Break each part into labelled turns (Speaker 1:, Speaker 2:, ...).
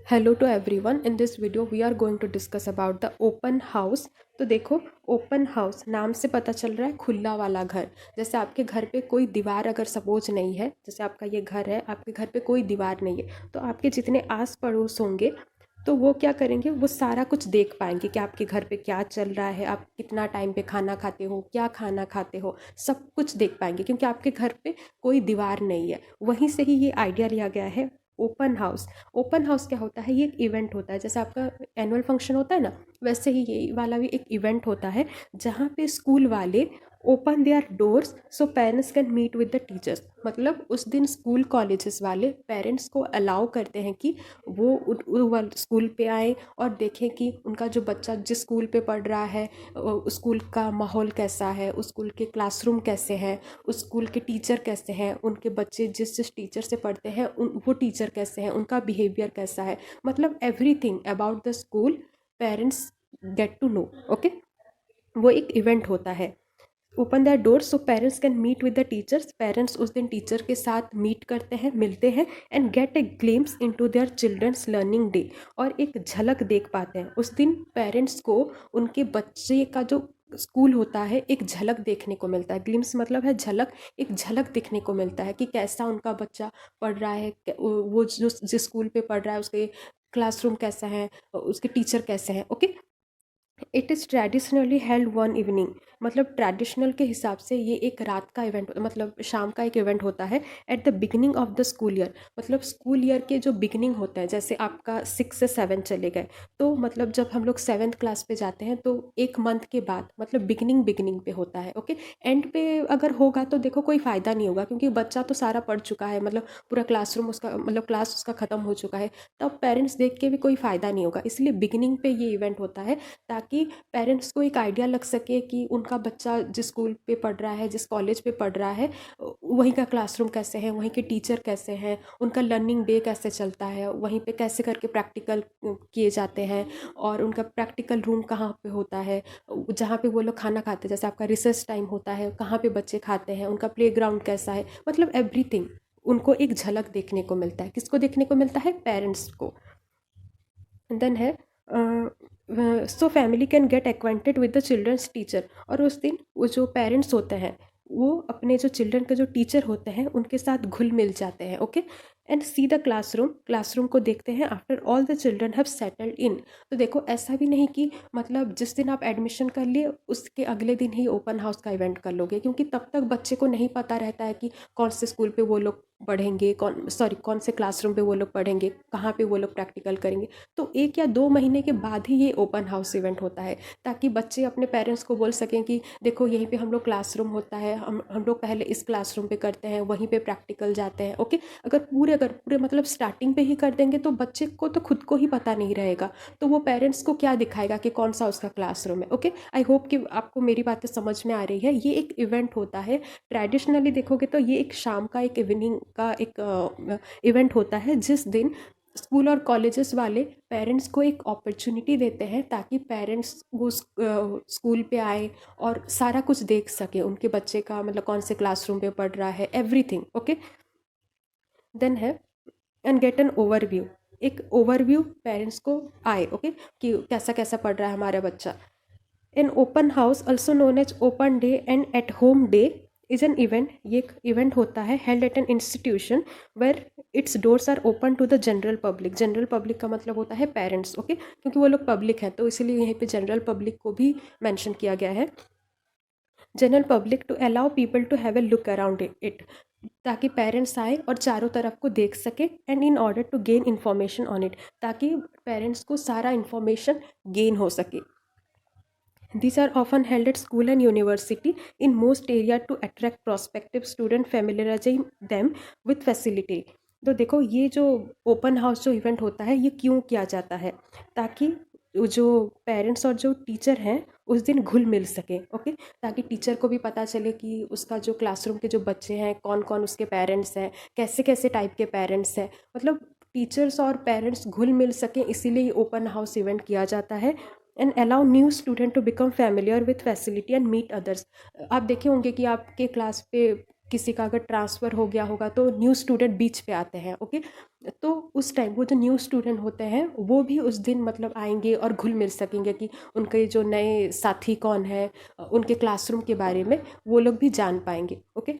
Speaker 1: Hello to everyone. In this video we are going to discuss about the open house. तो देखो, open house नाम से पता चल रहा है खुला वाला घर। जैसे आपके घर पे कोई दीवार अगर सपोज नहीं है, जैसे आपका ये घर है, आपके घर पे कोई दीवार नहीं है, तो आपके जितने आस पड़ोस होंगे तो वो क्या करेंगे, वो सारा कुछ देख पाएंगे कि आपके घर पे क्या चल रहा है, आप कितना टाइम पे खाना खाते हो, क्या खाना खाते हो, सब कुछ देख पाएंगे क्योंकि आपके घर पे कोई दीवार नहीं है। वहीं से ही ये आइडिया लिया गया है ओपन हाउस। ओपन हाउस क्या होता है? ये एक इवेंट होता है, जैसे आपका एनुअल फंक्शन होता है ना, वैसे ही ये वाला भी एक इवेंट होता है जहाँ पे स्कूल वाले open their doors so parents can meet with the teachers. मतलब उस दिन स्कूल कॉलेजेस वाले पेरेंट्स को अलाउ करते हैं कि वो स्कूल पे आए और देखें कि उनका जो बच्चा जिस स्कूल पे पढ़ रहा है उस स्कूल का माहौल कैसा है, उस स्कूल के क्लासरूम कैसे हैं, उस स्कूल के टीचर कैसे हैं, उनके बच्चे जिस जिस टीचर से पढ़ते हैं वो टीचर कैसे हैं, उनका बिहेवियर कैसा है, मतलब everything about the school parents get to know. Okay, वो एक इवेंट होता है। Open the door so parents can meet with the teachers. Parents उस दिन टीचर के साथ मीट करते हैं, मिलते हैं and get a glimpse into their childrens learning day. और एक झलक देख पाते हैं उस दिन पेरेंट्स को, उनके बच्चे का जो स्कूल होता है एक झलक देखने को मिलता है। ग्लिम्स मतलब है झलक, एक झलक दिखने को मिलता है कि कैसा उनका बच्चा पढ़ रहा है, वो जो जिस स्कूल पे पढ़ रहा है उसके क्लासरूम कैसा है, उसके टीचर कैसे हैं। Okay, it is traditionally held one evening. मतलब ट्रेडिशनल के हिसाब से ये एक रात का इवेंट, मतलब शाम का एक इवेंट होता है at the beginning of the school year. मतलब स्कूल ईयर के जो बिगिनिंग होता है, जैसे आपका 6 से 7 चले गए, तो मतलब जब हम लोग 7th क्लास पे जाते हैं तो एक मंथ के बाद मतलब बिगिनिंग बिगिनिंग पे होता है। ओके, एंड पे अगर होगा तो देखो कोई फ़ायदा नहीं होगा क्योंकि बच्चा तो सारा पढ़ चुका है, मतलब पूरा क्लासरूम उसका, मतलब क्लास उसका ख़त्म हो चुका है, तब पेरेंट्स देख के भी कोई फ़ायदा नहीं होगा। इसलिए बिगिनिंग पे ये इवेंट होता है ताकि पेरेंट्स को एक आइडिया लग सके कि उनका बच्चा जिस स्कूल पे पढ़ रहा है, जिस कॉलेज पे पढ़ रहा है, वहीं का क्लासरूम कैसे है, वहीं के टीचर कैसे हैं, उनका लर्निंग डे कैसे चलता है, वहीं पे कैसे करके प्रैक्टिकल किए जाते हैं, और उनका प्रैक्टिकल रूम कहाँ पे होता है, जहाँ पे वो लोग खाना खाते हैं, जैसे आपका रिसर्च टाइम होता है कहाँ पे बच्चे खाते हैं, उनका प्लेग्राउंड कैसा है, मतलब एवरीथिंग उनको एक झलक देखने को मिलता है। किसको देखने को मिलता है? पेरेंट्स को। देन है so family can get acquainted with the childrens teacher. और उस दिन वो जो पेरेंट्स होते हैं वो अपने जो चिल्ड्रन के जो टीचर होते हैं उनके साथ घुल मिल जाते हैं। Okay, and see the classroom. Classroom को देखते हैं after all the children have settled in. तो देखो, ऐसा भी नहीं कि मतलब जिस दिन आप एडमिशन कर लिए उसके अगले दिन ही ओपन हाउस का इवेंट कर लोगे, क्योंकि तब तक बच्चे को नहीं पता रहता है कि कौन से स्कूल पे वो लोग पढ़ेंगे, कौन से क्लासरूम पे वो लोग पढ़ेंगे, कहाँ पे वो लोग प्रैक्टिकल करेंगे। तो 1 या 2 महीने के बाद ही ये ओपन हाउस इवेंट होता है ताकि बच्चे अपने पेरेंट्स को बोल सकें कि देखो यहीं पे हम लोग क्लासरूम होता है, हम लोग पहले इस क्लासरूम पे करते हैं, वहीं पे प्रैक्टिकल जाते हैं। ओके, अगर पूरे मतलब स्टार्टिंग पे ही कर देंगे तो बच्चे को तो खुद को ही पता नहीं रहेगा, तो वो पेरेंट्स को क्या दिखाएगा कि कौन सा उसका क्लासरूम है। ओके, आई होप कि आपको मेरी बातें समझ में आ रही है। ये एक इवेंट होता है, ट्रेडिशनली देखोगे तो ये एक शाम का, एक इवनिंग का एक इवेंट होता है जिस दिन स्कूल और कॉलेजेस वाले पेरेंट्स को एक अपॉर्चुनिटी देते हैं ताकि पेरेंट्स वो स्कूल पे आए और सारा कुछ देख सके उनके बच्चे का, मतलब कौन से क्लासरूम पे पढ़ रहा है, एवरीथिंग। ओके, देन है एंड गेट एन ओवरव्यू। एक ओवरव्यू पेरेंट्स को आए, ओके, कि कैसा कैसा पढ़ रहा है हमारा बच्चा। An open house also known as open day and at home day is an event. ये एक इवेंट होता है held at an institution where its doors are open to the general public. General public का मतलब होता है parents. Okay, क्योंकि वो लोग पब्लिक हैं तो इसलिए यहीं पे जनरल पब्लिक को भी मेंशन किया गया है। General public to allow people to have a look around it, ताकि पेरेंट्स आए और चारों तरफ को देख सके, and in order to gain information on it, ताकि पेरेंट्स को सारा इन्फॉर्मेशन गेन हो सके। These are often held at school and university in most area to attract prospective student, familiarizing them with facility। तो देखो, ये जो ओपन हाउस जो इवेंट होता है ये क्यों किया जाता है? ताकि जो पेरेंट्स और जो टीचर हैं उस दिन घुल मिल सके। ओके, ताकि टीचर को भी पता चले कि उसका जो क्लासरूम के जो बच्चे हैं कौन कौन उसके पेरेंट्स हैं, कैसे कैसे टाइप के पेरेंट्स हैं, मतलब टीचर्स और पेरेंट्स घुल मिल सकें, इसीलिए ओपन हाउस इवेंट किया जाता है। And allow new student to become familiar with facility and meet others. आप देखे होंगे कि आपके क्लास पे किसी का अगर ट्रांसफ़र हो गया होगा तो न्यू स्टूडेंट बीच पे आते हैं, ओके। तो उस टाइम वो जो न्यू स्टूडेंट होते हैं वो भी उस दिन मतलब आएंगे और घुल मिल सकेंगे कि उनके जो नए साथी कौन है, उनके क्लासरूम के बारे में वो लोग भी जान पाएंगे, ओके।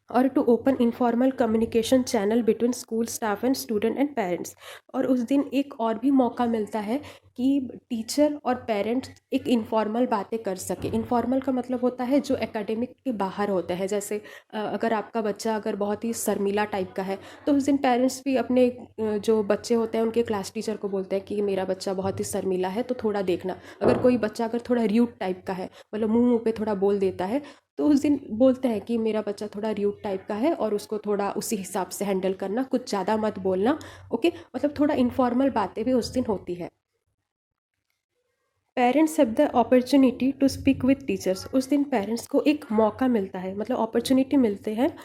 Speaker 1: और to open informal communication channel between school staff and student and parents. और उस दिन एक और भी मौका मिलता है कि टीचर और पेरेंट्स एक इनफॉर्मल बातें कर सके। इनफॉर्मल का मतलब होता है जो एकेडमिक के बाहर होते हैं, जैसे अगर आपका बच्चा अगर बहुत ही शर्मीला टाइप का है तो उस दिन पेरेंट्स भी अपने जो बच्चे होते हैं उनके क्लास टीचर को बोलते हैं कि मेरा बच्चा बहुत ही शर्मीला है तो थोड़ा देखना। अगर कोई बच्चा अगर थोड़ा र्यूड टाइप का है, मतलब मुंह मुंह पे थोड़ा बोल देता है, तो उस दिन बोलते हैं कि मेरा बच्चा थोड़ा र्यूड टाइप का है और उसको थोड़ा उसी हिसाब से हैंडल करना, कुछ ज़्यादा मत बोलना, ओके। मतलब थोड़ा इनफॉर्मल बातें भी उस दिन होती है। Parents have the opportunity to speak with teachers. उस दिन पेरेंट्स को एक मौका मिलता है, मतलब अपॉर्चुनिटी मिलते हैं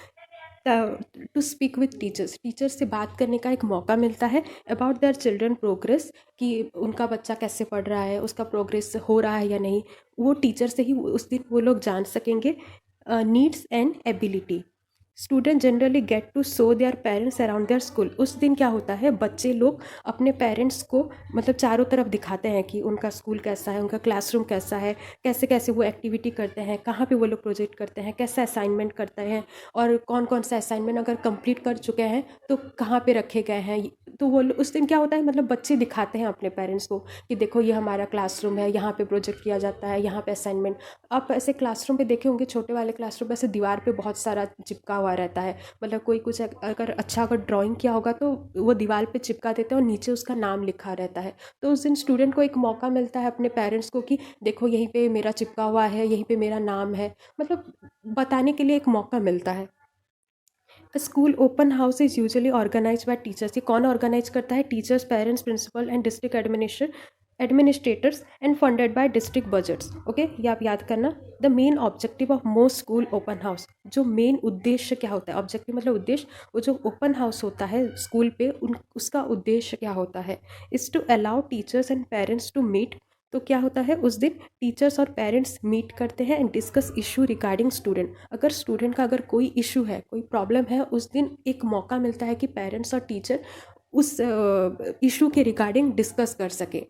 Speaker 1: to speak with teachers. Teachers से बात करने का एक मौका मिलता है अबाउट देयर चिल्ड्रन प्रोग्रेस, कि उनका बच्चा कैसे पढ़ रहा है, उसका प्रोग्रेस हो रहा है या नहीं, वो टीचर से ही उस दिन वो लोग जान सकेंगे। Needs and ability. Student generally get to show their parents around their school. उस दिन क्या होता है, बच्चे लोग अपने पेरेंट्स को मतलब चारों तरफ दिखाते हैं कि उनका स्कूल कैसा है, उनका क्लासरूम कैसा है, कैसे कैसे वो एक्टिविटी करते हैं, कहाँ पे वो लोग प्रोजेक्ट करते हैं, कैसा असाइनमेंट करते हैं, और कौन कौन सा असाइनमेंट अगर कंप्लीट कर चुके हैं तो कहाँ पे रखे गए हैं। तो वो उस दिन क्या होता है, मतलब बच्चे दिखाते हैं अपने पेरेंट्स को कि देखो ये हमारा क्लासरूम है, यहाँ पे प्रोजेक्ट किया जाता है, यहाँ पे असाइनमेंट। आप ऐसे क्लासरूम पे देखे होंगे, छोटे वाले क्लासरूम ऐसे दीवार पे बहुत सारा चिपका हुआ रहता है, मतलब कोई कुछ अगर अच्छा अगर ड्राइंग किया होगा तो वो दीवार पे चिपका देते हैं और नीचे उसका नाम लिखा रहता है। तो उस दिन स्टूडेंट को एक मौका मिलता है अपने पेरेंट्स को कि देखो यहीं पे मेरा चिपका हुआ है, यहीं पे मेरा नाम है, मतलब बताने के लिए एक मौका मिलता है। School open house is usually organise by teachers. ये कौन ऑर्गेनाइज करता है, teachers, parents, principal and district administrators and funded by district budgets, okay. ये आप याद करना। The main objective of most school open house. जो मेन उद्देश्य क्या होता है, ऑब्जेक्टिव मतलब उद्देश्य, वो जो ओपन हाउस होता है स्कूल पे उसका उद्देश्य क्या होता है, is to allow teachers and parents to meet. तो क्या होता है, उस दिन टीचर्स और पेरेंट्स मीट करते हैं and discuss issue regarding student. अगर स्टूडेंट का अगर कोई इशू है, कोई प्रॉब्लम है, उस दिन एक मौका मिलता है कि पेरेंट्स और टीचर उस इशू के रिगार्डिंग डिस्कस कर सके।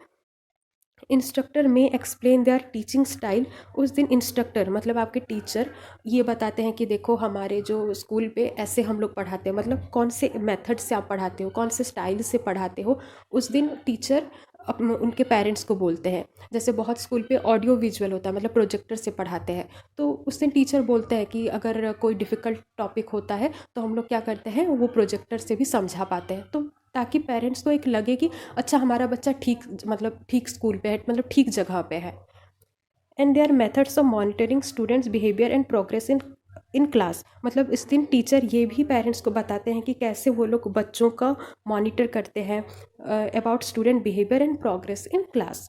Speaker 1: इंस्ट्रक्टर में एक्सप्लेन देयर टीचिंग स्टाइल। उस दिन इंस्ट्रक्टर मतलब आपके टीचर ये बताते हैं कि देखो हमारे जो स्कूल पे ऐसे हम लोग पढ़ाते हैं, मतलब कौन से मेथड से आप पढ़ाते हो, कौन से स्टाइल से पढ़ाते हो। उस दिन टीचर उनके पेरेंट्स को बोलते हैं। जैसे बहुत स्कूल पे ऑडियो विजुअल होता है, मतलब प्रोजेक्टर से पढ़ाते हैं, तो उस दिन टीचर बोलते हैं कि अगर कोई डिफ़िकल्ट टॉपिक होता है तो हम लोग क्या करते हैं, वो प्रोजेक्टर से भी समझा पाते हैं, तो ताकि पेरेंट्स को एक लगे कि अच्छा हमारा बच्चा ठीक मतलब ठीक स्कूल पे है, मतलब ठीक जगह पे है। And their methods of monitoring students behaviour and progress in class. मतलब इस दिन टीचर ये भी पेरेंट्स को बताते हैं कि कैसे वो लोग बच्चों का मॉनिटर करते हैं about student behaviour and progress in class.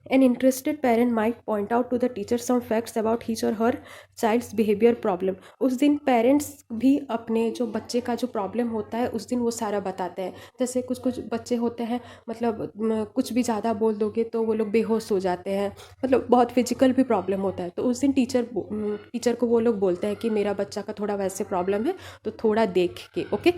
Speaker 1: An interested parent might point out to the teacher some facts about his or her child's behavior problem. उस दिन पेरेंट्स भी अपने जो बच्चे का जो प्रॉब्लम होता है उस दिन वो सारा बताते हैं। जैसे कुछ कुछ बच्चे होते हैं, मतलब कुछ भी ज़्यादा बोल दोगे तो वो लोग बेहोश हो जाते हैं, मतलब बहुत फिजिकल भी प्रॉब्लम होता है। तो उस दिन टीचर को वो लोग बोलते हैं कि मेरा बच्चा का थोड़ा वैसे प्रॉब्लम है, तो थोड़ा देख के, ओके।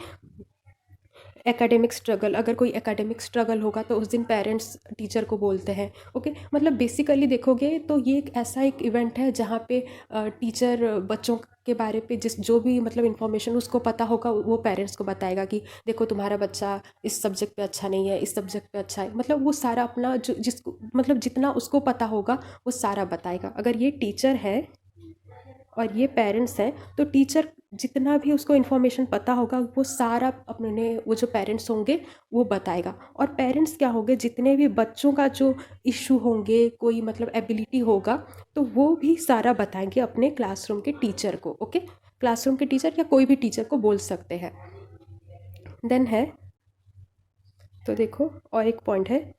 Speaker 1: एकेडमिक स्ट्रगल, अगर कोई एकेडमिक स्ट्रगल होगा तो उस दिन पेरेंट्स टीचर को बोलते हैं, ओके। मतलब बेसिकली देखोगे तो ये एक ऐसा एक इवेंट है जहाँ पे टीचर बच्चों के बारे पे जो भी मतलब इन्फॉर्मेशन उसको पता होगा वो पेरेंट्स को बताएगा कि देखो तुम्हारा बच्चा इस सब्जेक्ट पे अच्छा नहीं है, इस सब्जेक्ट पे अच्छा है, मतलब वो सारा अपना जो जिसको मतलब जितना उसको पता होगा वो सारा बताएगा। अगर ये टीचर है और ये पेरेंट्स हैं तो टीचर जितना भी उसको इन्फॉर्मेशन पता होगा वो सारा अपने वो जो पेरेंट्स होंगे वो बताएगा। और पेरेंट्स क्या होंगे, जितने भी बच्चों का जो इशू होंगे, कोई मतलब एबिलिटी होगा, तो वो भी सारा बताएंगे अपने क्लासरूम के टीचर को, ओके। क्लासरूम के टीचर या कोई भी टीचर को बोल सकते हैं। देन है, तो देखो और एक पॉइंट है,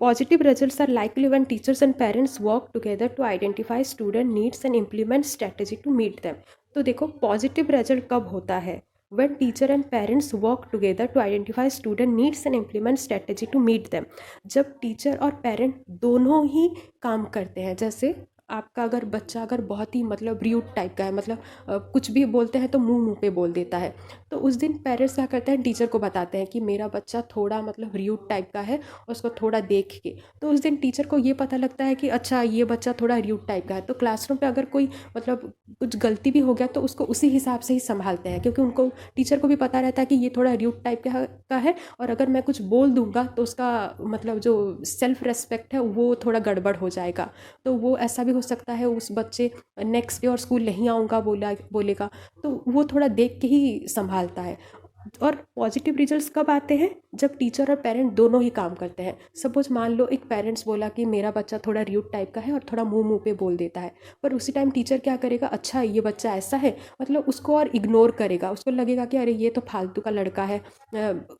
Speaker 1: positive results are likely when teachers and parents work together to identify student needs and implement strategy to meet them. तो देखो पॉजिटिव रिजल्ट कब होता है, when teacher and parents work together to identify student needs and implement strategy to meet them. जब teacher और parent दोनों ही काम करते हैं, जैसे आपका अगर बच्चा अगर बहुत ही मतलब र्यूड टाइप का है, मतलब कुछ भी बोलते हैं तो मुंह मुंह पे बोल देता है, तो उस दिन पेरेंट्स क्या करते हैं, टीचर को बताते हैं कि मेरा बच्चा थोड़ा मतलब र्यूड टाइप का है, और उसको थोड़ा देख के। तो उस दिन टीचर को ये पता लगता है कि अच्छा ये बच्चा थोड़ा र्यूड टाइप का है, तो क्लासरूम पे अगर कोई मतलब कुछ गलती भी हो गया तो उसको उसी हिसाब से ही संभालते हैं, क्योंकि उनको टीचर को भी पता रहता है कि ये थोड़ा र्यूड टाइप का है, और अगर मैं कुछ बोल दूंगा तो उसका मतलब जो सेल्फ रेस्पेक्ट है वो थोड़ा गड़बड़ हो जाएगा। तो वो ऐसा भी हो सकता है उस बच्चे नेक्स्ट डे और स्कूल नहीं आऊँगा बोलेगा, तो वो थोड़ा देख के ही संभालता है। और पॉजिटिव रिजल्ट्स कब आते हैं, जब टीचर और पेरेंट दोनों ही काम करते हैं। सपोज मान लो एक पेरेंट्स बोला कि मेरा बच्चा थोड़ा र्यूड टाइप का है और थोड़ा मुंह मुंह पे बोल देता है, पर उसी टाइम टीचर क्या करेगा, अच्छा ये बच्चा ऐसा है, मतलब उसको और इग्नोर करेगा, उसको लगेगा कि अरे ये तो फालतू का लड़का है,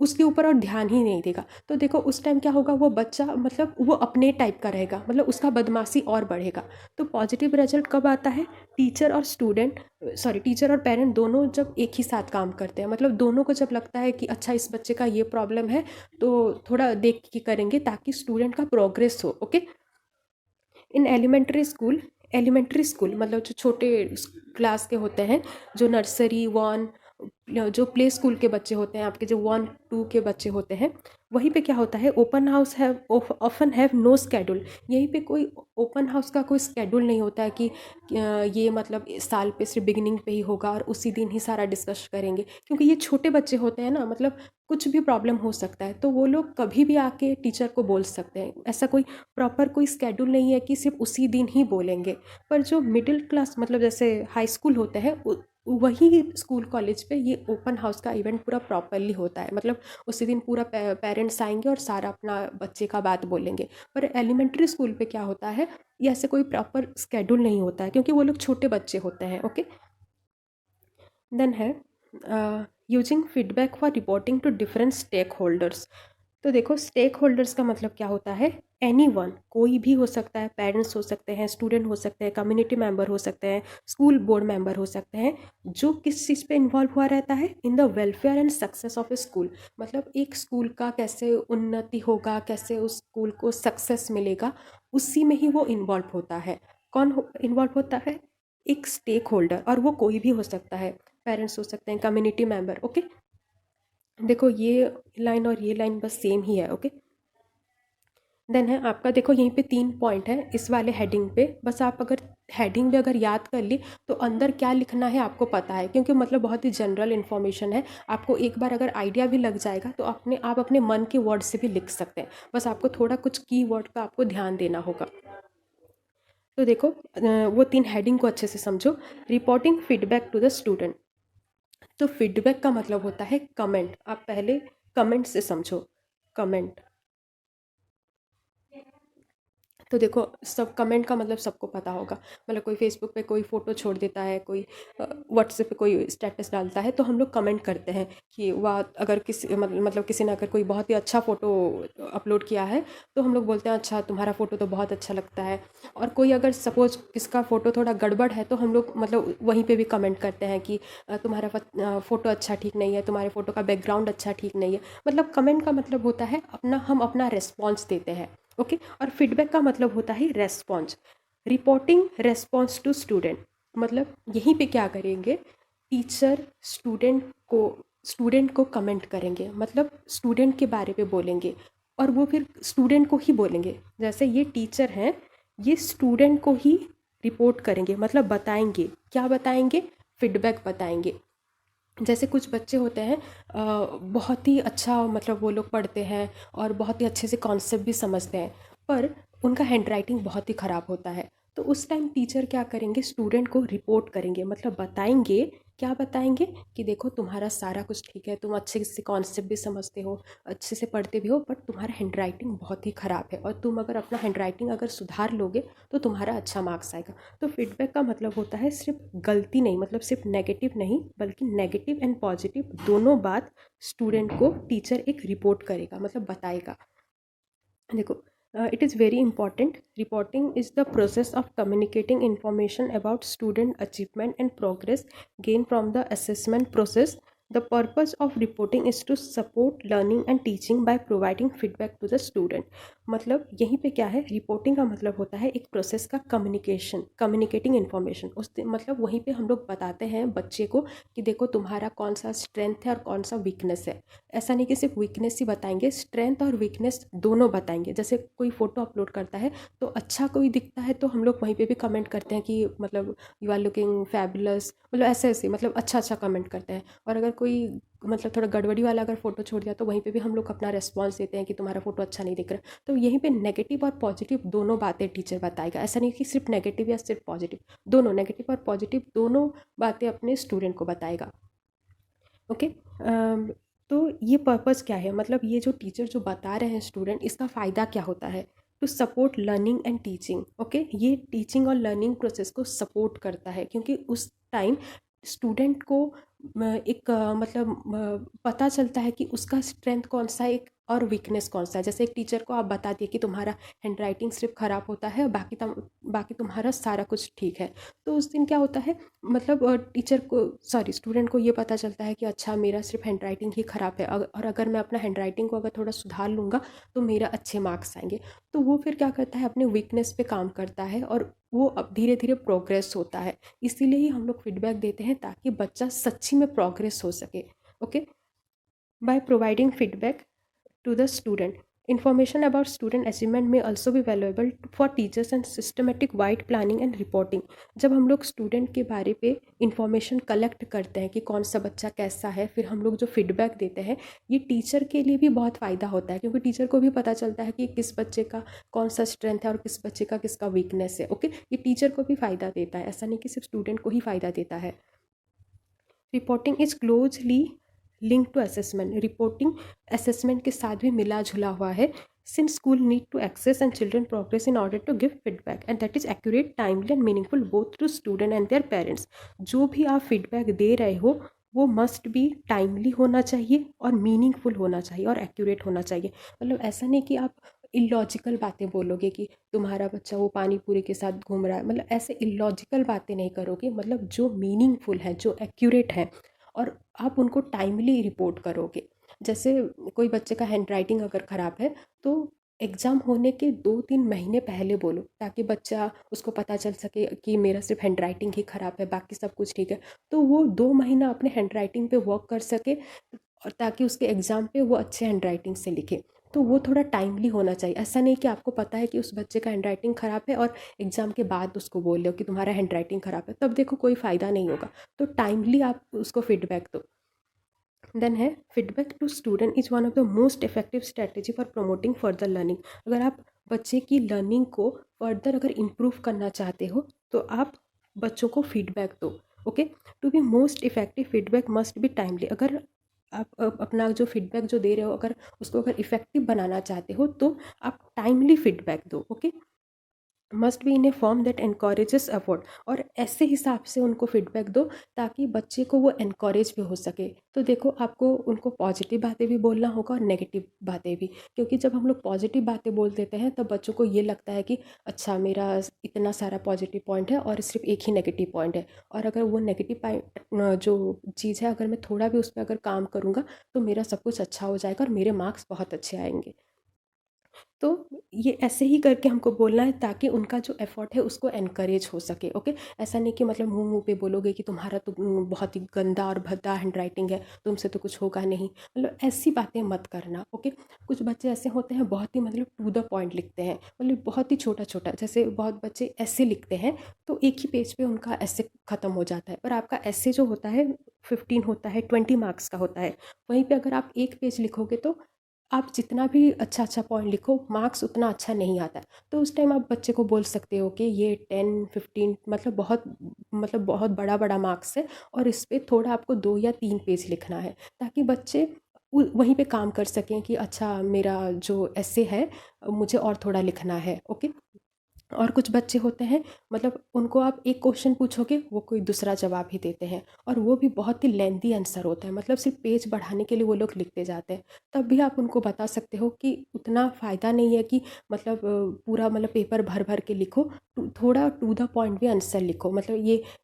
Speaker 1: उसके ऊपर और ध्यान ही नहीं देगा। तो देखो उस टाइम क्या होगा, वो बच्चा मतलब वो अपने टाइप का रहेगा, मतलब उसका बदमाशी और बढ़ेगा। तो पॉजिटिव रिजल्ट कब आता है, टीचर और पेरेंट दोनों जब एक ही साथ काम करते हैं, मतलब दोनों को जब लगता है कि अच्छा इस बच्चे का ये प्रॉब्लम है, तो थोड़ा देख के करेंगे ताकि स्टूडेंट का प्रोग्रेस हो। ओके। इन एलिमेंट्री स्कूल मतलब जो छोटे क्लास के होते हैं, जो नर्सरी वन, जो प्ले स्कूल के बच्चे होते हैं, आपके जो 1 2 के बच्चे होते हैं, वहीं पे क्या होता है, open house have often have no schedule. यहीं पे कोई ओपन हाउस का कोई स्केड्यूल नहीं होता है कि ये मतलब साल पे सिर्फ बिगिनिंग पे ही होगा और उसी दिन ही सारा डिस्कस करेंगे, क्योंकि ये छोटे बच्चे होते हैं ना, मतलब कुछ भी प्रॉब्लम हो सकता है, तो वो लोग कभी भी आके टीचर को बोल सकते हैं। ऐसा कोई प्रॉपर कोई स्केड्यूल नहीं है कि सिर्फ उसी दिन ही बोलेंगे। पर जो मिडिल क्लास मतलब जैसे हाई स्कूल होते हैं, वही स्कूल कॉलेज पे ये ओपन हाउस का इवेंट पूरा प्रॉपरली होता है, मतलब उसी दिन पूरा पेरेंट्स आएंगे और सारा अपना बच्चे का बात बोलेंगे। पर एलिमेंट्री स्कूल पे क्या होता है, ये ऐसे कोई प्रॉपर स्केड्यूल नहीं होता है, क्योंकि वो लोग छोटे बच्चे होते हैं। ओके। देन है using feedback for reporting to different stakeholders. तो देखो स्टेक होल्डर्स का मतलब क्या होता है, एनीवन, कोई भी हो सकता है, पेरेंट्स हो सकते हैं, स्टूडेंट हो सकते हैं, कम्युनिटी मेंबर हो सकते हैं, स्कूल बोर्ड मेंबर हो सकते हैं, जो किस चीज़ पे इन्वॉल्व हुआ रहता है, in the welfare and success of A school. मतलब एक स्कूल का कैसे उन्नति होगा, कैसे उस स्कूल को सक्सेस मिलेगा, उसी में ही वो इन्वॉल्व होता है। कौन इन्वॉल्व होता है, एक स्टेक होल्डर, और वो कोई भी हो सकता है, पेरेंट्स हो सकते हैं, कम्युनिटी मेंबर। ओके। देखो ये लाइन और ये लाइन बस सेम ही है। ओके। देन है आपका, देखो यहीं पे 3 पॉइंट है इस वाले हेडिंग पे, बस आप अगर हेडिंग भी अगर याद कर ली तो अंदर क्या लिखना है आपको पता है, क्योंकि मतलब बहुत ही जनरल इन्फॉर्मेशन है। आपको एक बार अगर आइडिया भी लग जाएगा तो आप अपने मन के वर्ड से भी लिख सकते हैं, बस आपको थोड़ा कुछ की वर्ड का आपको ध्यान देना होगा। तो देखो वो 3 हेडिंग को अच्छे से समझो। Reporting feedback to the student, तो फीडबैक का मतलब होता है कमेंट। आप पहले कमेंट से समझो, कमेंट। तो देखो सब कमेंट का मतलब सबको पता होगा, मतलब कोई फेसबुक पे कोई फ़ोटो छोड़ देता है, कोई व्हाट्सएप पे कोई स्टेटस डालता है, तो हम लोग कमेंट करते हैं कि वाह, अगर किसी मतलब किसी ने अगर कोई बहुत ही अच्छा फ़ोटो अपलोड किया है तो हम लोग बोलते हैं अच्छा तुम्हारा फ़ोटो तो बहुत अच्छा लगता है। और कोई अगर सपोज किसका फ़ोटो थोड़ा गड़बड़ है तो हम लोग मतलब वहीं पे भी कमेंट करते हैं कि तुम्हारा फ़ोटो अच्छा ठीक नहीं है, तुम्हारे फ़ोटो का बैकग्राउंड अच्छा ठीक नहीं है। मतलब कमेंट का मतलब होता है हम अपना रिस्पॉन्स देते हैं। ओके। और फीडबैक का मतलब होता है response. Reporting response to student, मतलब यहीं पे क्या करेंगे, टीचर स्टूडेंट को कमेंट करेंगे, मतलब स्टूडेंट के बारे में बोलेंगे, और वो फिर स्टूडेंट को ही बोलेंगे। जैसे ये टीचर हैं, ये स्टूडेंट को ही रिपोर्ट करेंगे, मतलब बताएंगे, क्या बताएंगे, फीडबैक बताएंगे। जैसे कुछ बच्चे होते हैं बहुत ही अच्छा मतलब वो लोग पढ़ते हैं और बहुत ही अच्छे से कॉन्सेप्ट भी समझते हैं, पर उनका हैंडराइटिंग बहुत ही ख़राब होता है। तो उस टाइम टीचर क्या करेंगे, स्टूडेंट को रिपोर्ट करेंगे, मतलब बताएंगे, क्या बताएंगे कि देखो तुम्हारा सारा कुछ ठीक है, तुम अच्छे से कॉन्सेप्ट भी समझते हो, अच्छे से पढ़ते भी हो, बट तुम्हारा हैंडराइटिंग बहुत ही ख़राब है, और तुम अगर अपना हैंडराइटिंग अगर सुधार लोगे तो तुम्हारा अच्छा मार्क्स आएगा। तो फीडबैक का मतलब होता है सिर्फ गलती नहीं, मतलब सिर्फ नेगेटिव नहीं, बल्कि नेगेटिव एंड पॉजिटिव दोनों बात स्टूडेंट को टीचर एक रिपोर्ट करेगा, मतलब बताएगा। देखो it is very important, reporting is the process of communicating information about student achievement and progress gain from the assessment process. The purpose of reporting is to support learning and teaching by providing feedback to the student। मतलब यहीं पे क्या है, reporting का मतलब होता है एक प्रोसेस का कम्युनिकेशन, कम्युनिकेटिंग इन्फॉर्मेशन। मतलब वहीं पे हम लोग बताते हैं बच्चे को कि देखो तुम्हारा कौन सा स्ट्रेंथ है और कौन सा वीकनेस है। ऐसा नहीं कि सिर्फ वीकनेस ही बताएंगे, स्ट्रेंथ और वीकनेस दोनों बताएंगे। जैसे कोई फ़ोटो अपलोड करता है तो अच्छा कोई दिखता है तो हम लोग वहीं पे भी कमेंट करते हैं कि मतलब यू आर लुकिंग फैबुलस, मतलब ऐसे ऐसे मतलब अच्छा अच्छा कमेंट करते हैं। और अगर कोई मतलब थोड़ा गड़बड़ी वाला अगर फ़ोटो छोड़ दिया तो वहीं पे भी हम लोग अपना रिस्पॉन्स देते हैं कि तुम्हारा फ़ोटो अच्छा नहीं दिख रहा। तो यहीं पे नेगेटिव और पॉजिटिव दोनों बातें टीचर बताएगा। ऐसा नहीं कि सिर्फ नेगेटिव या सिर्फ पॉजिटिव, दोनों नेगेटिव और पॉजिटिव दोनों बातें अपने स्टूडेंट को बताएगा। ओके। तो ये पर्पस क्या है, मतलब ये जो टीचर जो बता रहे हैं स्टूडेंट, इसका फ़ायदा क्या होता है? To support learning and teaching. Okay, ये टीचिंग और लर्निंग प्रोसेस को सपोर्ट करता है क्योंकि उस टाइम स्टूडेंट को एक मतलब पता चलता है कि उसका स्ट्रेंथ कौन सा है एक और वीकनेस कौन सा है। जैसे एक टीचर को आप बता दिए कि तुम्हारा हैंड राइटिंग सिर्फ ख़राब होता है और बाकी तुम्हारा सारा कुछ ठीक है। तो उस दिन क्या होता है, मतलब टीचर को सॉरी स्टूडेंट को ये पता चलता है कि अच्छा मेरा सिर्फ हैंड राइटिंग ही ख़राब है, और अगर मैं अपना हैंड राइटिंग को अगर थोड़ा सुधार लूँगा तो मेरा अच्छे मार्क्स आएंगे। तो वो फिर क्या करता है, अपने वीकनेस पे काम करता है और वो अब धीरे धीरे प्रोग्रेस होता है। इसीलिए ही हम लोग फीडबैक देते हैं ताकि बच्चा सच्ची में प्रोग्रेस हो सके। Okay, by providing feedback to the student. Information about student achievement may also be valuable for teachers and systematic wide planning and reporting. जब हम लोग स्टूडेंट के बारे पे इंफॉर्मेशन कलेक्ट करते हैं कि कौन सा बच्चा कैसा है, फिर हम लोग जो फीडबैक देते हैं, ये टीचर के लिए भी बहुत फ़ायदा होता है क्योंकि टीचर को भी पता चलता है कि किस बच्चे का कौन सा स्ट्रेंथ है और किस बच्चे का किसका वीकनेस है। ओके, ये टीचर को भी फ़ायदा देता है, ऐसा नहीं कि सिर्फ स्टूडेंट को ही फ़ायदा देता है। Reporting is closely link to assessment. Reporting assessment के साथ भी मिला जुला हुआ है। Since school need to access and children progress in order to give feedback and that is accurate, timely and meaningful both to student and their parents. जो भी आप फीडबैक दे रहे हो वो मस्ट बी टाइमली होना चाहिए और मीनिंगफुल होना चाहिए और एक्यूरेट होना चाहिए। मतलब ऐसा नहीं कि आप इलॉजिकल बातें बोलोगे कि तुम्हारा बच्चा वो पानी पूरी के साथ घूम रहा है, मतलब ऐसे इलॉजिकल बातें नहीं करोगे। मतलब जो मीनिंगफुल है, जो एक्यूरेट है, और आप उनको टाइमली रिपोर्ट करोगे। जैसे कोई बच्चे का हैंड राइटिंग अगर ख़राब है तो एग्ज़ाम होने के 2-3 महीने पहले बोलो ताकि बच्चा उसको पता चल सके कि मेरा सिर्फ हैंड राइटिंग ही ख़राब है, बाकी सब कुछ ठीक है। तो वो 2 महीना अपने हैंड राइटिंग पे वर्क कर सके और ताकि उसके एग्ज़ाम पे वो अच्छे हैंड राइटिंग से लिखे। तो वो थोड़ा टाइमली होना चाहिए। ऐसा नहीं कि आपको पता है कि उस बच्चे का हैंड राइटिंग ख़राब है और एग्ज़ाम के बाद उसको बोल रहे हो कि तुम्हारा हैंड राइटिंग ख़राब है, तब देखो कोई फ़ायदा नहीं होगा। तो टाइमली आप उसको फीडबैक दो। देन है feedback to student is one of the most effective strategy for promoting further learning. अगर आप बच्चे की लर्निंग को फर्दर अगर इम्प्रूव करना चाहते हो तो आप बच्चों को फीडबैक दो। Okay, to be most effective feedback must be timely. अगर आप अपना जो फीडबैक जो दे रहे हो अगर उसको अगर इफेक्टिव बनाना चाहते हो तो आप टाइमली फीडबैक दो। Okay, must be in A form that encourages effort. और ऐसे हिसाब से उनको फीडबैक दो ताकि बच्चे को वो एनकरेज भी हो सके। तो देखो आपको उनको पॉजिटिव बातें भी बोलना होगा और नेगेटिव बातें भी, क्योंकि जब हम लोग पॉजिटिव बातें बोल देते हैं तब बच्चों को ये लगता है कि अच्छा मेरा इतना सारा पॉजिटिव पॉइंट है और सिर्फ एक ही नेगेटिव पॉइंट है, और अगर वो नेगेटिव पॉइंट जो चीज़ है अगर मैं थोड़ा भी उस पर अगर काम करूँगा तो मेरा सब कुछ अच्छा हो जाएगा और मेरे मार्क्स बहुत अच्छे आएंगे। तो ये ऐसे ही करके हमको बोलना है ताकि उनका जो एफर्ट है उसको एनकरेज हो सके। ओके, ऐसा नहीं कि मतलब मुंह मुंह पे बोलोगे कि तुम्हारा तो बहुत ही गंदा और भद्दा हैंड राइटिंग है, तुमसे तो कुछ होगा नहीं, मतलब ऐसी बातें मत करना। ओके, कुछ बच्चे ऐसे होते हैं बहुत ही मतलब टू द पॉइंट लिखते हैं, मतलब बहुत ही छोटा छोटा, जैसे बहुत बच्चे ऐसे लिखते हैं तो एक ही पेज पे उनका ऐसे ख़त्म हो जाता है। पर आपका ऐसे जो होता है 15 होता है, 20 मार्क्स का होता है, वहीं पे अगर आप एक पेज लिखोगे तो आप जितना भी अच्छा अच्छा पॉइंट लिखो मार्क्स उतना अच्छा नहीं आता है। तो उस टाइम आप बच्चे को बोल सकते हो कि ये 10-15 मतलब बहुत बड़ा बड़ा मार्क्स है और इस पे थोड़ा आपको 2 या 3 पेज लिखना है ताकि बच्चे वहीं पे काम कर सकें कि अच्छा मेरा जो ऐसे है मुझे और थोड़ा लिखना है। ओके, और कुछ बच्चे होते हैं मतलब उनको आप एक क्वेश्चन पूछोगे वो कोई दूसरा जवाब ही देते हैं, और वो भी बहुत ही लेंदी आंसर होता है, मतलब सिर्फ पेज बढ़ाने के लिए वो लोग लिखते जाते हैं। तब भी आप उनको बता सकते हो कि उतना फ़ायदा नहीं है कि मतलब पूरा मतलब पेपर भर भर के लिखो, थोड़ा टू द पॉइंट भी आंसर लिखो। मतलब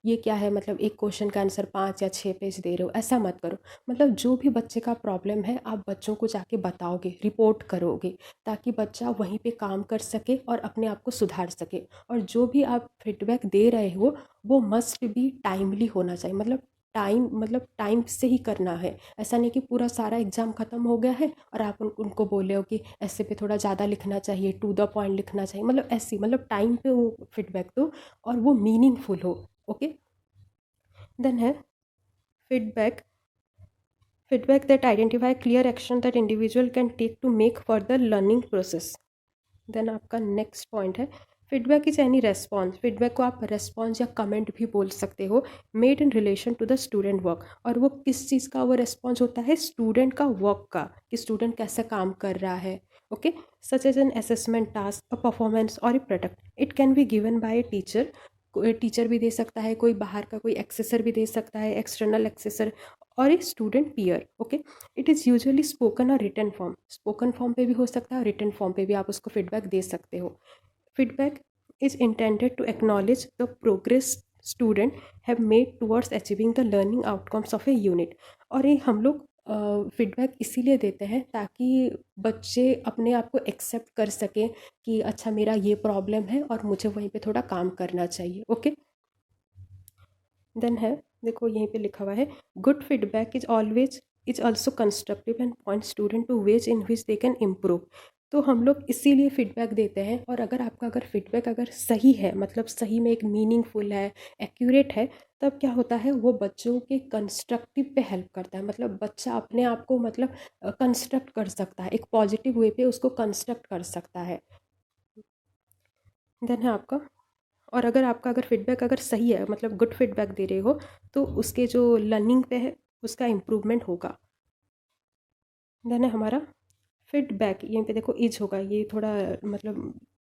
Speaker 1: ये क्या है, मतलब एक क्वेश्चन का आंसर 5 या 6 पेज दे रहे हो, ऐसा मत करो। मतलब जो भी बच्चे का प्रॉब्लम है आप बच्चों को जाके बताओगे, रिपोर्ट करोगे, ताकि बच्चा वहीं पे काम कर सके और अपने आप को सुधार सके। और जो भी आप फीडबैक दे रहे हो वो मस्ट बी टाइमली होना चाहिए, मतलब टाइम से ही करना है। ऐसा नहीं कि पूरा सारा एग्ज़ाम ख़त्म हो गया है और आप उनको बोले हो कि ऐसे पे थोड़ा ज़्यादा लिखना चाहिए, टू द पॉइंट लिखना चाहिए, मतलब ऐसी मतलब टाइम पे वो फीडबैक दो और वो मीनिंगफुल हो। ओके। देन है feedback, feedback that identify clear action that individual can take to make further learning process। देन आपका नेक्स्ट पॉइंट है feedback is any response. Feedback को आप रेस्पॉन्स या कमेंट भी बोल सकते हो, made in relation to the student work. और वो किस चीज़ का वो रेस्पॉन्स होता है, स्टूडेंट का वर्क का, कि स्टूडेंट कैसे काम कर रहा है। Okay, such as an assessment task, a performance और a product. It can be given by a teacher, कोई टीचर भी दे सकता है, कोई बाहर का कोई एक्सेसर भी दे सकता है, एक्सटर्नल एक्सेसर, और a student peer. Okay, it is usually spoken और रिटन फॉर्म। स्पोकन फॉर्म पे भी हो सकता है और रिटन फॉर्म पे भी आप उसको फीडबैक दे सकते हो। Feedback is intended to acknowledge the progress student have made towards achieving the learning outcomes of a unit. और ये हम लोग फीडबैक इसीलिए देते हैं ताकि बच्चे अपने आप को एक्सेप्ट कर सकें कि अच्छा मेरा ये प्रॉब्लम है और मुझे वहीं पे थोड़ा काम करना चाहिए। ओके। देन है, देखो यहीं पे लिखा हुआ है, good feedback is also constructive and point student to ways in which they can improve. तो हम लोग इसीलिए फीडबैक देते हैं। और अगर आपका अगर फीडबैक अगर सही है, मतलब सही में एक मीनिंगफुल है, एक्यूरेट है, तब क्या होता है वो बच्चों के कंस्ट्रक्टिव पे हेल्प करता है। मतलब बच्चा अपने आप को मतलब कंस्ट्रक्ट कर सकता है, एक पॉजिटिव वे पे उसको कंस्ट्रक्ट कर सकता है। देन है आपका, और अगर आपका अगर फीडबैक अगर सही है, मतलब गुड फीडबैक दे रहे हो, तो उसके जो लर्निंग पे है उसका इम्प्रूवमेंट होगा। देन है हमारा फीडबैक, यहीं पे देखो इज होगा, ये थोड़ा मतलब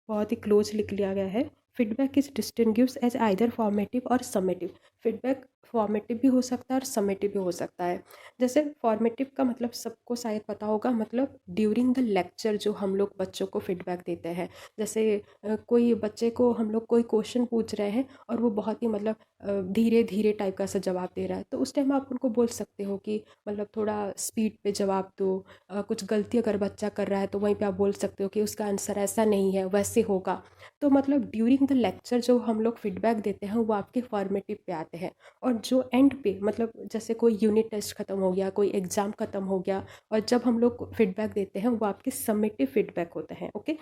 Speaker 1: बहुत ही क्लोज लिख लिया गया है। Feedback is distinguish as either formative और समेटिव। फीडबैक फॉर्मेटिव भी हो सकता है और समेटिव भी हो सकता है। जैसे फॉर्मेटिव का मतलब सबको शायद पता होगा, मतलब ड्यूरिंग द लेक्चर जो हम लोग बच्चों को फीडबैक देते हैं। जैसे कोई बच्चे को हम लोग कोई क्वेश्चन पूछ रहे हैं और वो बहुत ही मतलब धीरे धीरे टाइप का सा जवाब दे रहा है, तो उस टाइम आप उनको बोल सकते हो कि मतलब थोड़ा स्पीड पे जवाब दो। कुछ गलती अगर बच्चा कर रहा है तो वहीं पे आप बोल सकते हो कि उसका आंसर ऐसा नहीं है, वैसे होगा। तो मतलब ड्यूरिंग द लेक्चर जो हम लोग फीडबैक देते हैं वो आपके फॉर्मेटिव पे आते हैं। और जो एंड पे मतलब जैसे कोई यूनिट टेस्ट खत्म हो गया, कोई एग्ज़ाम खत्म हो गया, और जब हम लोग फीडबैक देते हैं वो आपके समेटिव फीडबैक होते हैं। Okay,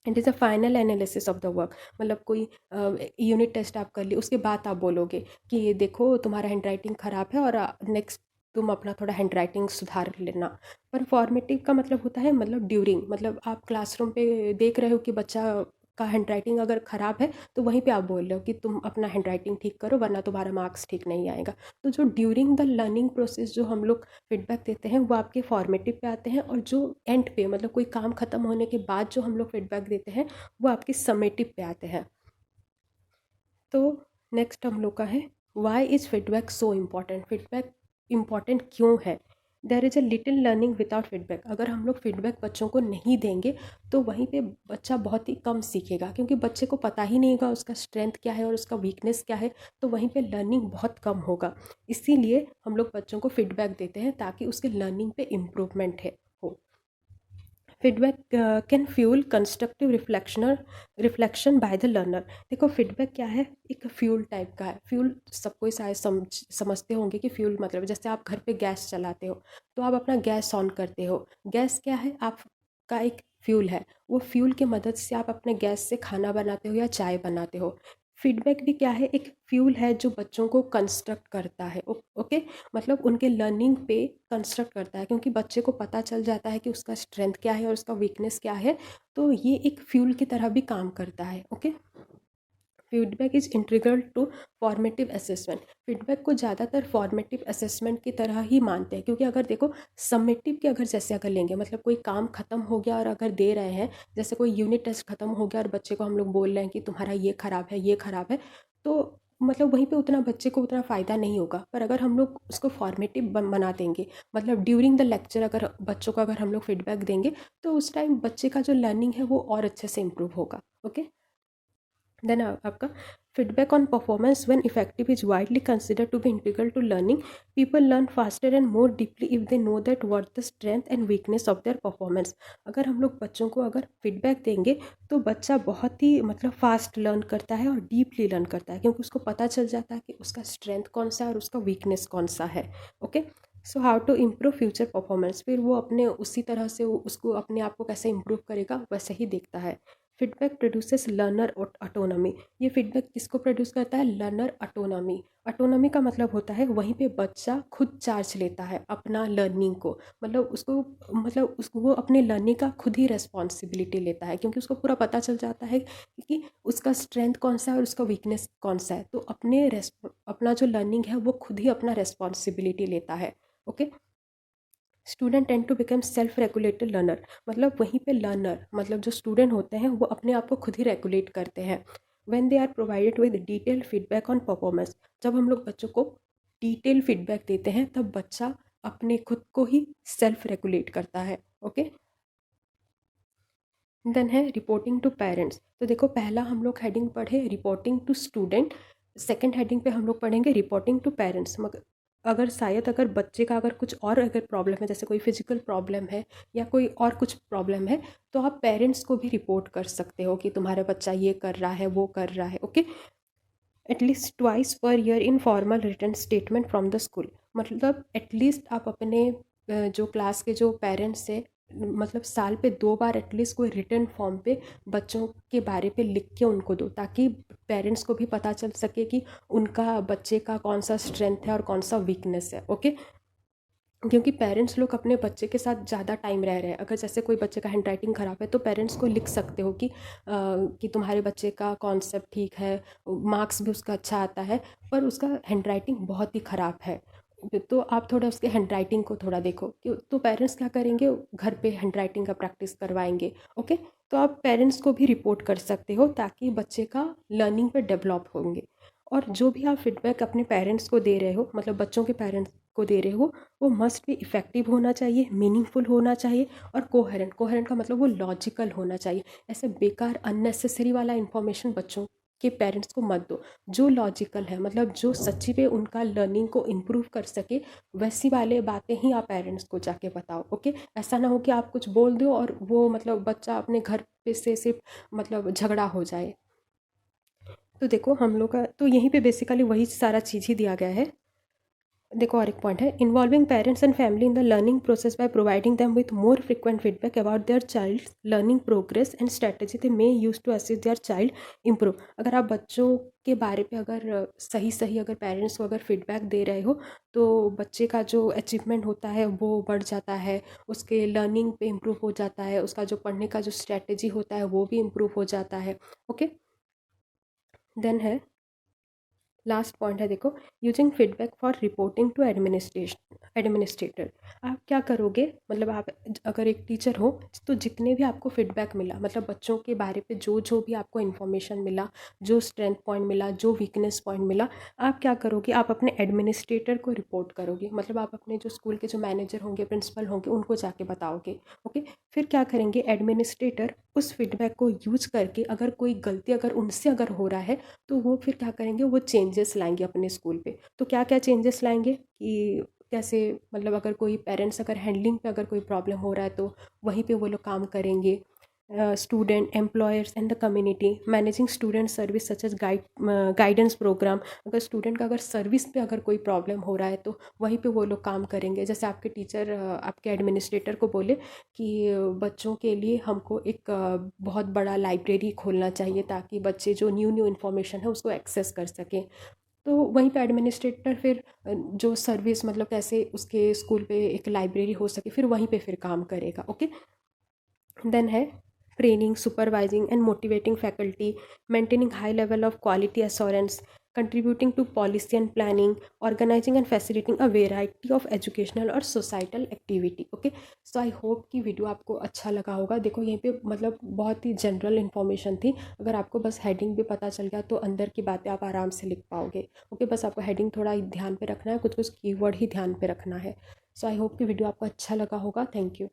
Speaker 1: it is a final analysis of the work. मतलब कोई यूनिट टेस्ट आप कर ली, उसके बाद आप बोलोगे कि ये देखो तुम्हारा हैंड राइटिंग ख़राब है और नेक्स्ट तुम अपना थोड़ा हैंड राइटिंग सुधार लेना। पर फॉर्मेटिव का मतलब होता है मतलब ड्यूरिंग, मतलब आप क्लासरूम पे देख रहे हो कि बच्चा का हैंड राइटिंग अगर ख़राब है तो वहीं पे आप बोल रहे हो कि तुम अपना हैंड राइटिंग ठीक करो वरना तुम्हारा मार्क्स ठीक नहीं आएगा। तो जो ड्यूरिंग द लर्निंग प्रोसेस जो हम लोग फीडबैक देते हैं वो आपके फॉर्मेटिव पे आते हैं, और जो एंड पे मतलब कोई काम खत्म होने के बाद जो हम लोग फीडबैक देते हैं वो आपके समेटिव पे आते हैं। तो नेक्स्ट हम लोग का है, why is feedback so important. Feedback important क्यों है। There is a little learning without feedback. अगर हम लोग फीडबैक बच्चों को नहीं देंगे तो वहीं पे बच्चा बहुत ही कम सीखेगा, क्योंकि बच्चे को पता ही नहीं होगा उसका स्ट्रेंथ क्या है और उसका वीकनेस क्या है, तो वहीं पे लर्निंग बहुत कम होगा। इसीलिए हम लोग बच्चों को फीडबैक देते हैं ताकि उसके लर्निंग पे इम्प्रूवमेंट है हो। Feedback can fuel constructive reflection by the learner. देखो फीडबैक क्या है, एक फ्यूल टाइप का है। फ्यूल सबको शायद समझते होंगे कि फ्यूल मतलब जैसे आप घर पे गैस चलाते हो तो आप अपना गैस ऑन करते हो। गैस क्या है, आपका एक फ्यूल है। वो फ्यूल की मदद से आप अपने गैस से खाना बनाते हो या चाय बनाते हो। फीडबैक भी क्या है, एक फ्यूल है जो बच्चों को कंस्ट्रक्ट करता है। ओके, मतलब उनके लर्निंग पे कंस्ट्रक्ट करता है, क्योंकि बच्चे को पता चल जाता है कि उसका स्ट्रेंथ क्या है और उसका वीकनेस क्या है। तो ये एक फ्यूल की तरह भी काम करता है। Okay, feedback is integral to formative assessment. Feedback को ज़्यादातर फॉर्मेटिव असेसमेंट की तरह ही मानते हैं, क्योंकि अगर देखो समेटिव के अगर जैसे अगर लेंगे, मतलब कोई काम खत्म हो गया और अगर दे रहे हैं, जैसे कोई यूनिट टेस्ट खत्म हो गया और बच्चे को हम लोग बोल रहे हैं कि तुम्हारा ये ख़राब है, ये ख़राब है, तो मतलब वहीं पे उतना बच्चे को उतना फ़ायदा नहीं होगा। पर अगर हम लोग उसको फॉर्मेटिव बना देंगे, मतलब ड्यूरिंग द लेक्चर अगर बच्चों को अगर हम लोग फीडबैक देंगे, तो उस टाइम बच्चे का जो लर्निंग है वो और अच्छे से इम्प्रूव होगा। ओके, देन आपका feedback on performance when effective is widely considered to be integral to learning. People learn faster and more deeply if they know that what the strength and weakness of their performance. अगर हम लोग बच्चों को अगर feedback देंगे तो बच्चा बहुत ही मतलब फास्ट लर्न करता है और डीपली लर्न करता है, क्योंकि उसको पता चल जाता है कि उसका स्ट्रेंथ कौन सा है और उसका वीकनेस कौन सा है। Okay, so how to improve future performance, फिर वो अपने उसी तरह से उसको अपने आप को कैसे इम्प्रूव करेगा वैसे ही देखता है। Feedback produces learner autonomy. ये फीडबैक किसको प्रोड्यूस करता है? Learner autonomy. ऑटोनॉमी का मतलब होता है वहीं पे बच्चा खुद चार्ज लेता है अपना लर्निंग को, मतलब उसको वो अपने लर्निंग का खुद ही रेस्पॉन्सिबिलिटी लेता है, क्योंकि उसको पूरा पता चल जाता है कि उसका स्ट्रेंथ कौन सा है और उसका वीकनेस कौन सा है। तो अपना जो लर्निंग है वो खुद ही अपना रेस्पॉन्सिबिलिटी लेता है। Okay, student tend to become self regulated learner. मतलब वहीं पे लर्नर मतलब जो स्टूडेंट होते हैं वो अपने आप को खुद ही रेगुलेट करते हैं। When they are provided with detail feedback on performance. जब हम लोग बच्चों को डिटेल फीडबैक देते हैं तब बच्चा अपने खुद को ही सेल्फ रेगुलेट करता है। ओके, देन है रिपोर्टिंग टू पेरेंट्स। तो देखो पहला हम लोग हेडिंग पढ़े reporting to student, second heading पे हम लोग पढ़ेंगे रिपोर्टिंग टू पेरेंट्स। मगर अगर शायद अगर बच्चे का अगर कुछ और अगर प्रॉब्लम है, जैसे कोई फिजिकल प्रॉब्लम है या कोई और कुछ प्रॉब्लम है, तो आप पेरेंट्स को भी रिपोर्ट कर सकते हो कि तुम्हारा बच्चा ये कर रहा है, वो कर रहा है। Okay, at least twice per year in formal return statement from the school. मतलब एटलीस्ट आप अपने जो क्लास के जो पेरेंट्स हैं, मतलब साल पे 2 बार एटलीस्ट कोई रिटर्न फॉर्म पे बच्चों के बारे पे लिख के उनको दो, ताकि पेरेंट्स को भी पता चल सके कि उनका बच्चे का कौन सा स्ट्रेंथ है और कौन सा वीकनेस है। ओके, क्योंकि पेरेंट्स लोग अपने बच्चे के साथ ज़्यादा टाइम रह रहे हैं। अगर जैसे कोई बच्चे का हैंड राइटिंग ख़राब है तो पेरेंट्स को लिख सकते हो कि तुम्हारे बच्चे का कॉन्सेप्ट ठीक है, मार्क्स भी उसका अच्छा आता है, पर उसका हैंड राइटिंग बहुत ही ख़राब है। तो आप थोड़ा उसके हैंड राइटिंग को थोड़ा देखो कि तो पेरेंट्स क्या करेंगे, घर पे हैंड राइटिंग का प्रैक्टिस करवाएंगे। ओके, तो आप पेरेंट्स को भी रिपोर्ट कर सकते हो ताकि बच्चे का लर्निंग पे डेवलप होंगे। और जो भी आप फीडबैक अपने पेरेंट्स को दे रहे हो, मतलब बच्चों के पेरेंट्स को दे रहे हो, वो मस्ट भी इफ़ेक्टिव होना चाहिए, मीनिंगफुल होना चाहिए और कोहेरेंट। कोहेरेंट का मतलब वो लॉजिकल होना चाहिए। ऐसे बेकार अननेसेसरी वाला इन्फॉर्मेशन बच्चों के पेरेंट्स को मत दो। जो लॉजिकल है, मतलब जो सच्ची में उनका लर्निंग को इम्प्रूव कर सके, वैसी वाले बातें ही आप पेरेंट्स को जाके बताओ। ओके, ऐसा ना हो कि आप कुछ बोल दो और वो मतलब बच्चा अपने घर पे से सिर्फ मतलब झगड़ा हो जाए। तो देखो हम लोग का तो यहीं पे बेसिकली वही सारा चीज़ ही दिया गया है। देखो और एक पॉइंट है, involving parents and family in the learning process by providing them with more frequent feedback about their child learning progress and strategy they may use to assist their child improve. अगर आप बच्चों के बारे पे अगर सही सही अगर पेरेंट्स को अगर फीडबैक दे रहे हो, तो बच्चे का जो अचीवमेंट होता है वो बढ़ जाता है, उसके लर्निंग पे इम्प्रूव हो जाता है, उसका जो पढ़ने का जो स्ट्रेटजी होता है वो भी इम्प्रूव हो जाता है। ओके, देन है लास्ट पॉइंट है, देखो using feedback for reporting to administrator. आप क्या करोगे, मतलब आप अगर एक टीचर हो तो जितने भी आपको फीडबैक मिला, मतलब बच्चों के बारे पे जो जो भी आपको इन्फॉर्मेशन मिला, जो स्ट्रेंथ पॉइंट मिला, जो वीकनेस पॉइंट मिला, आप क्या करोगे, आप अपने एडमिनिस्ट्रेटर को रिपोर्ट करोगे। मतलब आप अपने जो स्कूल के जो मैनेजर होंगे, प्रिंसिपल होंगे, उनको जाके बताओगे। ओके, फिर क्या करेंगे एडमिनिस्ट्रेटर, उस फीडबैक को यूज करके अगर कोई गलती अगर उनसे अगर हो रहा है, तो वो फिर क्या करेंगे, वो चेंजेस लाएंगे अपने स्कूल पे। तो क्या क्या चेंजेस लाएंगे कि कैसे, मतलब अगर कोई पेरेंट्स अगर हैंडलिंग पे अगर कोई प्रॉब्लम हो रहा है तो वहीं पे वो लोग काम करेंगे। Student employers and the community managing student service such as guidance program. अगर स्टूडेंट का अगर सर्विस पे अगर कोई प्रॉब्लम हो रहा है तो वहीं पे वो लोग काम करेंगे। जैसे आपके टीचर आपके एडमिनिस्ट्रेटर को बोले कि बच्चों के लिए हमको एक बहुत बड़ा लाइब्रेरी खोलना चाहिए ताकि बच्चे जो न्यू न्यू इन्फॉर्मेशन है उसको एक्सेस कर सकें। तो वहीं पे एडमिनिस्ट्रेटर फिर जो सर्विस मतलब कैसे उसके स्कूल पे एक लाइब्रेरी हो सके, फिर वहीं पे फिर काम करेगा। ओके, देन है training, supervising, and motivating faculty, maintaining high level of quality assurance, contributing to policy and planning, organizing and facilitating a variety of educational और societal activity. Okay, so I hope कि video आपको अच्छा लगा होगा. देखो यहीं पे मतलब बहुत ही जनरल इन्फॉर्मेशन थी. अगर आपको बस हेडिंग भी पता चल गया तो अंदर की बातें आप आराम से लिख पाओगे. ओके, बस आपको हेडिंग थोड़ा ध्यान पे रखना है, कुछ कुछ कीवर्ड ही ध्यान पे रखना है. सो आई होप कि वीडियो आपको अच्छा लगा होगा. Thank you.